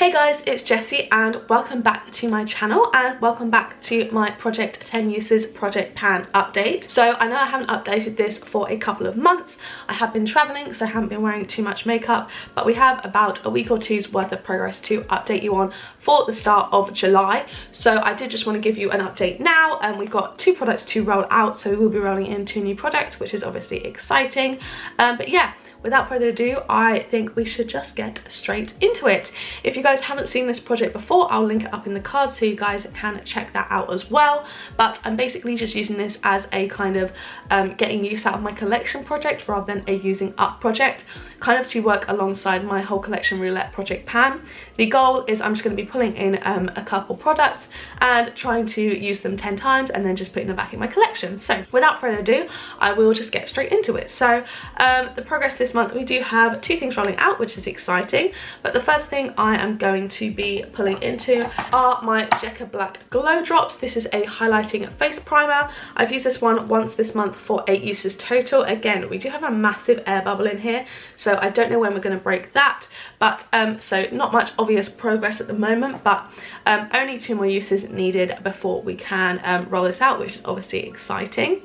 Hey guys, it's Jessie and welcome back to my channel and welcome back to my Project 10 Uses Project Pan update. So I know I haven't updated this for a couple of months. I have been traveling, so I haven't been wearing too much makeup, but we have about a week or two's worth of progress to update you on for the start of July. So I did just want to give you an update now, and we've got 2 products to roll out, so we will be rolling in 2 new products, which is obviously exciting. But yeah, without further ado, I think we should just get straight into it. If you guys haven't seen this project before, I'll link it up in the card so you guys can check that out as well. But I'm basically just using this as a kind of getting use out of my collection project rather than a using up project, kind of to work alongside my whole collection roulette project pan. The goal is I'm just going to be pulling in a couple products and trying to use them 10 times and then just putting them back in my collection. So without further ado, I will just get straight into it. So the progress this month, we do have 2 things rolling out, which is exciting, but the first thing I am going to be pulling into are my Jessica Black Glow Drops. This is a highlighting face primer. I've used this one once this month for 8 uses total. Again, we do have a massive air bubble in here, so I don't know when we're going to break that, but so not much obvious progress at the moment, but only 2 more uses needed before we can roll this out, which is obviously exciting.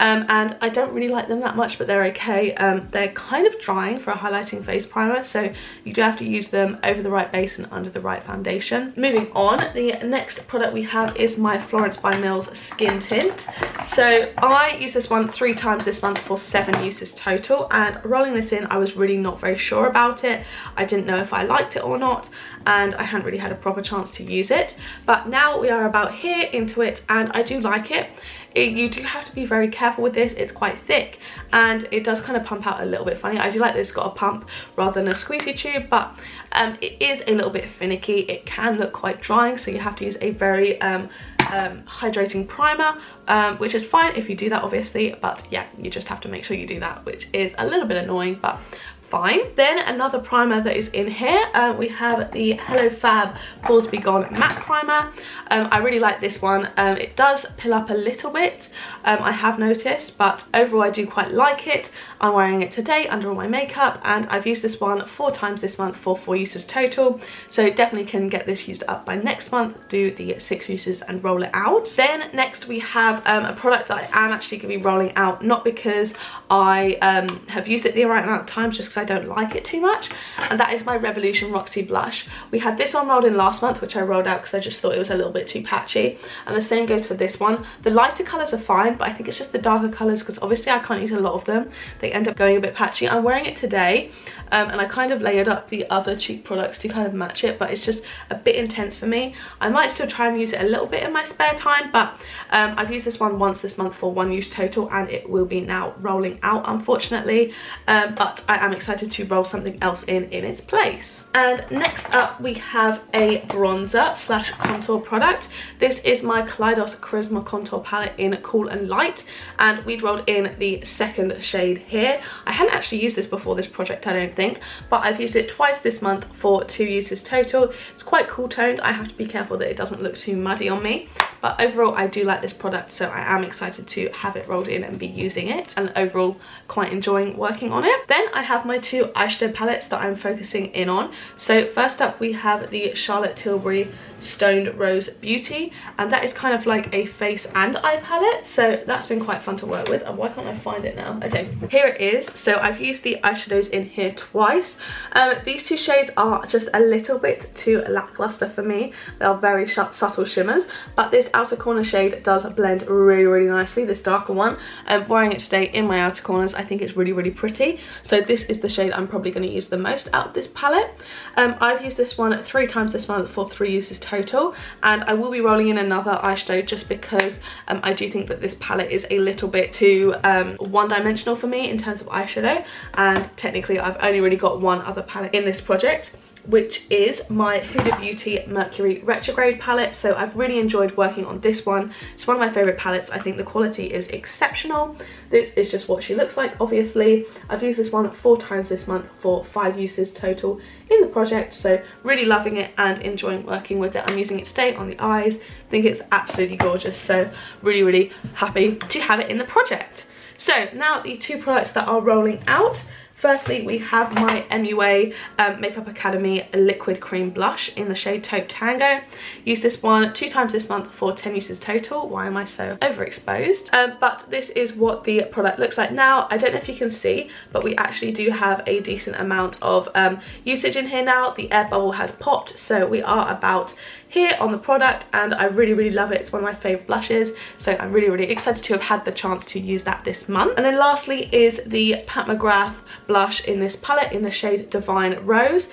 And I don't really like them that much, but they're okay. They're kind of drying for a highlighting face primer, so you do have to use them over the right base and under the right foundation. Moving on, the next product we have is my Florence by Mills Skin Tint. So I used this one 3 times this month for 7 uses total, and rolling this in, I was really not very sure about it. I didn't know if I liked it or not, and I hadn't really had a proper chance to use it. But now we are about here into it, and I do like it. You do have to be very careful with this. It's quite thick and it does kind of pump out a little bit funny. I do like that it's got a pump rather than a squeezy tube, but it is a little bit finicky. It can look quite drying, so you have to use a very hydrating primer, which is fine if you do that obviously, but yeah, you just have to make sure you do that, which is a little bit annoying, but fine. Then another primer that is in here, we have the Hellofab Pores Be Gone matte primer. I really like this one. It does pill up a little bit, I have noticed, but overall I do quite like it. I'm wearing it today under all my makeup, and I've used this one 4 times this month for 4 uses total, so definitely can get this used up by next month, do the 6 uses and roll it out. Then next we have a product that I am actually going to be rolling out, not because I have used it the right amount of times, just because I don't like it too much, and that is my Revolution Roxy blush. We had this one rolled in last month, which I rolled out because I just thought it was a little bit too patchy, and the same goes for this one. The lighter colours are fine, but I think it's just the darker colours, because obviously I can't use a lot of them. They end up going a bit patchy. I'm wearing it today, and I kind of layered up the other cheek products to kind of match it, but it's just a bit intense for me. I might still try and use it a little bit in my spare time, but I've used this one once this month for 1 use total, and it will be now rolling out, unfortunately, but I am excited to roll something else in its place. And next up we have a bronzer slash contour product. This is my Kaleidos Charisma Contour Palette in Cool and Light, and we'd rolled in the 2nd shade here. I hadn't actually used this before this project, I don't think, but I've used it twice this month for 2 uses total. It's quite cool toned. I have to be careful that it doesn't look too muddy on me, but overall I do like this product, so I am excited to have it rolled in and be using it, and overall quite enjoying working on it. Then I have my 2 eyeshadow palettes that I'm focusing in on. So first up we have the Charlotte Tilbury Stoned Rose Beauty, and that is kind of like a face and eye palette, so that's been quite fun to work with. And why can't I find it now? Okay, here it is. So I've used the eyeshadows in here twice. These 2 shades are just a little bit too lackluster for me. They are very subtle shimmers, but this outer corner shade does blend really nicely, this darker one. Wearing it today in my outer corners, I think it's really pretty, so this is the shade I'm probably going to use the most out of this palette. I've used this one 3 times this month for 3 uses total, and I will be rolling in another eyeshadow just because I do think that this palette is a little bit too one-dimensional for me in terms of eyeshadow, and technically I've only really got one other palette in this project, which is my Huda Beauty Mercury Retrograde palette. So I've really enjoyed working on this one. It's one of my favourite palettes. I think the quality is exceptional. This is just what she looks like, obviously. I've used this one 4 times this month for 5 uses total in the project, so really loving it and enjoying working with it. I'm using it today on the eyes. I think it's absolutely gorgeous, so really happy to have it in the project. So now the 2 products that are rolling out. Firstly, we have my MUA Makeup Academy Liquid Cream Blush in the shade Taupe Tango. Use this one 2 times this month for 10 uses total. Why am I so overexposed? But this is what the product looks like now. I don't know if you can see, but we actually do have a decent amount of usage in here now. The air bubble has popped, so we are about here on the product, and I really love it. It's one of my favourite blushes, so I'm really excited to have had the chance to use that this month. And then lastly is the Pat McGrath blush in this palette in the shade Divine Rose.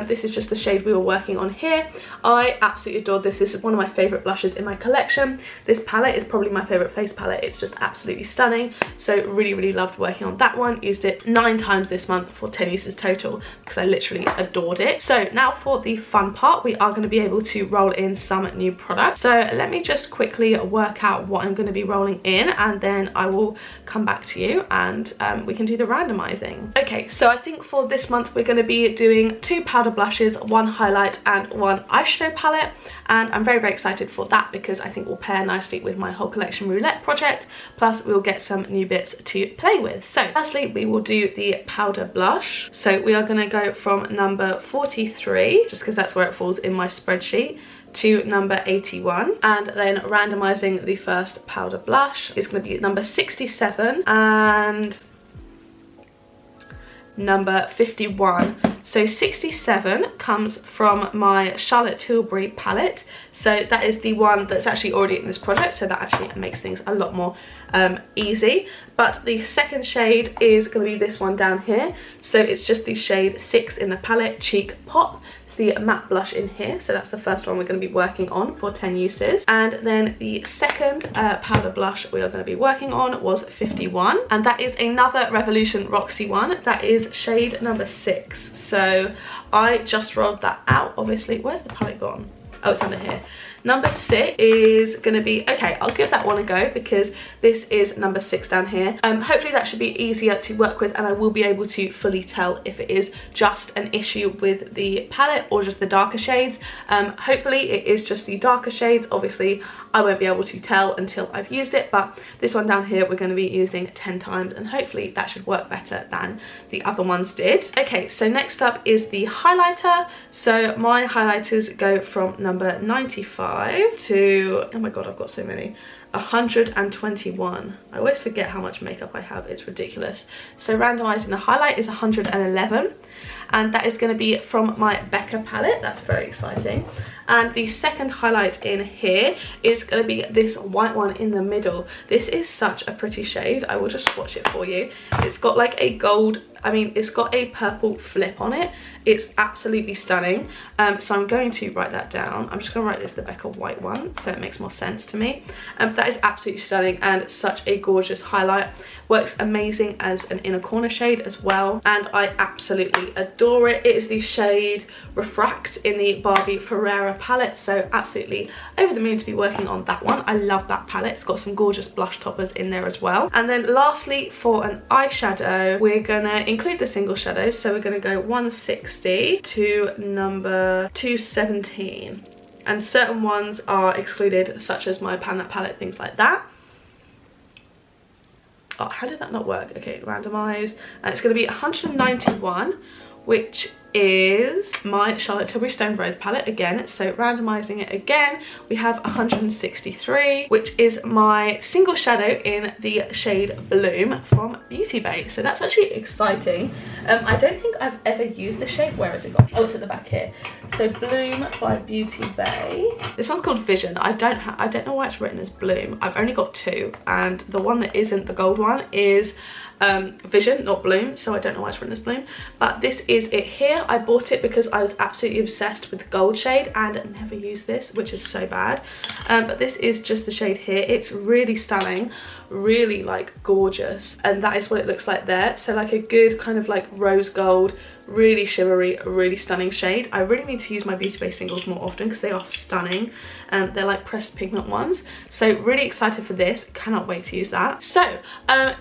This is just the shade we were working on here. I absolutely adored this. This is one of my favourite blushes in my collection. This palette is probably my favourite face palette. It's just absolutely stunning, so really loved working on that one. Used it 9 times this month for 10 uses total because I literally adored it. So now for the fun part, we are going to be able to roll in some new products. So let me just quickly work out what I'm going to be rolling in, and then I will come back to you and we can do the randomizing. Okay, so I think for this month we're going to be doing 2 powder blushes, 1 highlight and 1 eyeshadow palette, and I'm very excited for that because I think will pair nicely with my whole collection roulette project, plus we'll get some new bits to play with. So firstly we will do the powder blush. So we are going to go from number 43, just because that's where it falls in my spreadsheet, to number 81, and then randomizing the first powder blush is going to be number 67 and number 51. So 67 comes from my Charlotte Tilbury palette, so that is the one that's actually already in this project, so that actually makes things a lot more easy. But the second shade is going to be this one down here, so it's just the shade 6 in the palette, Cheek Pop. The matte blush in here, so that's the first one we're going to be working on for 10 uses. And then the second powder blush we are going to be working on was 51, and that is another Revolution Roxy one. That is shade number 6. So I just rolled that out. Obviously, where's the palette gone? Oh, it's under here. Number 6 is going to be, okay, I'll give that one a go because this is number 6 down here. Hopefully that should be easier to work with, and I will be able to fully tell if it is just an issue with the palette or just the darker shades. Hopefully it is just the darker shades. Obviously I won't be able to tell until I've used it, but this one down here we're going to be using 10 times, and hopefully that should work better than the other ones did. Okay, so next up is the highlighter. So my highlighters go from number 95 to, oh my god, I've got so many, 121. I always forget how much makeup I have, it's ridiculous. So randomizing the highlight is 111, and that is going to be from my Becca palette. That's very exciting. And the second highlight in here is going to be this white one in the middle. This is such a pretty shade. I will just swatch it for you. It's got like a gold, I mean, it's got a purple flip on it. It's absolutely stunning. So I'm going to write that down. I'm just going to write this the Becca white one so it makes more sense to me. That is absolutely stunning and such a gorgeous highlight. Works amazing as an inner corner shade as well, and I absolutely adore it. It is the shade Refract in the Barbie Ferreira palette, so absolutely over the moon to be working on that one. I love that palette. It's got some gorgeous blush toppers in there as well. And then lastly, for an eyeshadow, we're gonna include the single shadows, so we're gonna go 160 to number 217, and certain ones are excluded, such as my Pan That palette, things like that. Oh, how did that not work? Okay, randomize, and it's going to be 191, which is my Charlotte Tilbury Stone Rose palette again. So randomizing it again, we have 163, which is my single shadow in the shade Bloom from Beauty Bay. So that's actually exciting. I don't think I've ever used the shade. Where is it gone? Oh, it's at the back here. So Bloom by Beauty Bay. This one's called Vision. I don't know why it's written as Bloom. I've only got 2, and the one that isn't the gold one is Vision, not Bloom, so I don't know why it's written as Bloom, but this is it here. I bought it because I was absolutely obsessed with the gold shade and never used this, which is so bad. But this is just the shade here. It's really stunning, really like gorgeous, and that is what it looks like there. So like a good kind of like rose gold, really shimmery, really stunning shade. I really need to use my Beauty Bay singles more often because they are stunning. They're like pressed pigment ones, so really excited for this. Cannot wait to use that. So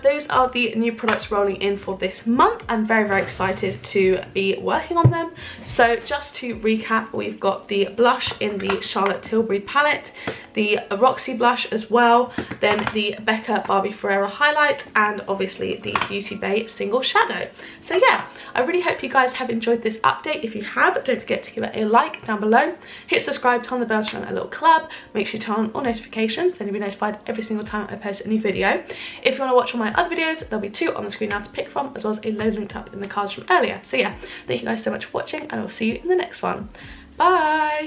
those are the new products rolling in for this month. I'm very excited to be working on them. So just to recap, we've got the blush in the Charlotte Tilbury palette, the Roxy blush as well, then the Becca Barbie Ferreira highlight, and obviously the Beauty Bay single shadow. So yeah, I really hope you guys have enjoyed this update. If you have, don't forget to give it a like down below, hit subscribe, turn on the bell to join a little club, make sure you turn on all notifications, then you'll be notified every single time I post a new video. If you want to watch all my other videos, there'll be 2 on the screen now to pick from, as well as a load linked up in the cards from earlier. So yeah, thank you guys so much for watching, and I'll see you in the next one. Bye!